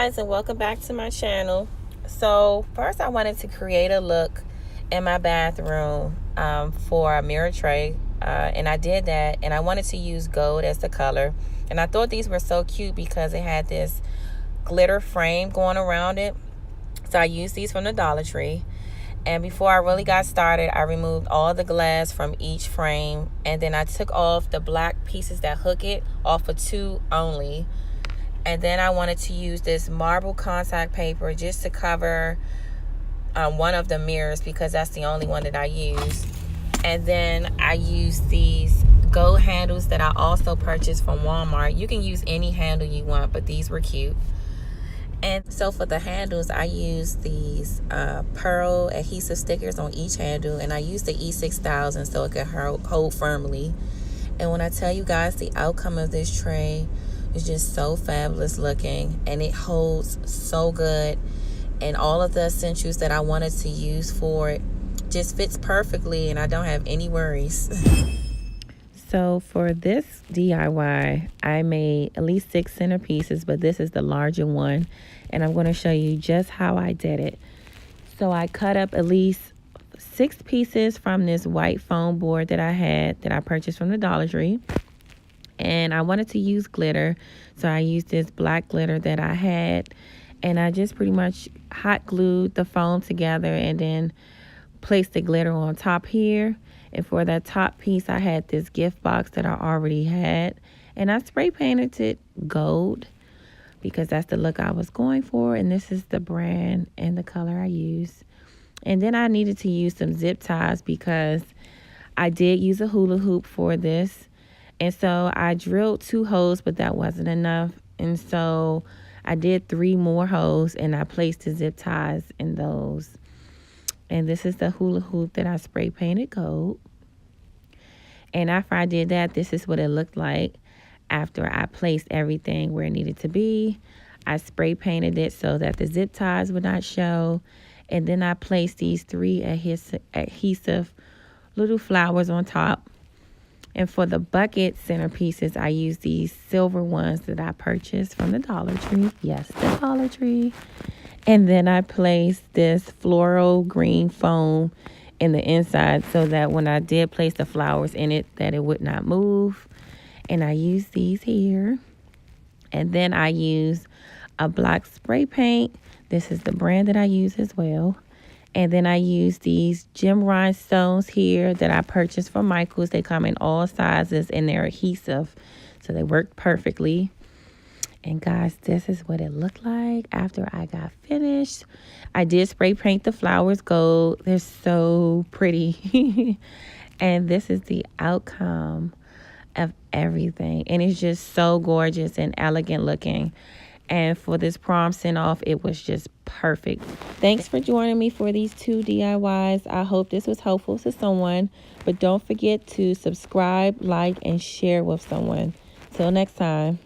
guys, and welcome back to my channel. So first I wanted to create a look in my bathroom for a mirror tray, and I did that, and I wanted to use gold as the color, and I thought these were so cute because it had this glitter frame going around it. So I used these from the Dollar Tree, and before I really got started, I removed all the glass from each frame, and then I took off the black pieces that hook it off of 2 only. And then I wanted to use this marble contact paper just to cover one of the mirrors because that's the only one that I use. And then I used these gold handles that I also purchased from Walmart. You can use any handle you want, but these were cute. And so for the handles, I used these pearl adhesive stickers on each handle, and I used the E6000 so it could hold firmly. And when I tell you guys, the outcome of this tray is just so fabulous looking, and it holds so good, and all of the essentials that I wanted to use for it just fits perfectly, and I don't have any worries. So for this DIY, I made at least 6 centerpieces, but this is the larger one, and I'm going to show you just how I did it. So I cut up at least 6 pieces from this white foam board that I had that I purchased from the Dollar Tree. And I wanted to use glitter, so I used this black glitter that I had, and I just pretty much hot glued the foam together and then placed the glitter on top here. And for that top piece, I had this gift box that I already had, and I spray painted it gold because that's the look I was going for, and this is the brand and the color I used. And then I needed to use some zip ties because I did use a hula hoop for this. And so I drilled 2 holes, but that wasn't enough. And so I did 3 more holes, and I placed the zip ties in those. And this is the hula hoop that I spray painted gold. And after I did that, this is what it looked like after I placed everything where it needed to be. I spray painted it so that the zip ties would not show. And then I placed these 3 adhesive little flowers on top. And for the bucket centerpieces, I used these silver ones that I purchased from the Dollar Tree. Yes, the Dollar Tree. And then I placed this floral green foam in the inside so that when I did place the flowers in it, that it would not move. And I used these here. And then I used a black spray paint. This is the brand that I use as well. And then I used these gem rhinestones here that I purchased from Michael's. They come in all sizes, and they're adhesive, so they work perfectly. And guys, this is what it looked like after I got finished. I did spray paint the flowers gold. They're so pretty. And this is the outcome of everything. And it's just so gorgeous and elegant looking. And for this prom send-off, it was just perfect. Thanks for joining me for these 2 DIYs. I hope this was helpful to someone. But don't forget to subscribe, like, and share with someone. Till next time.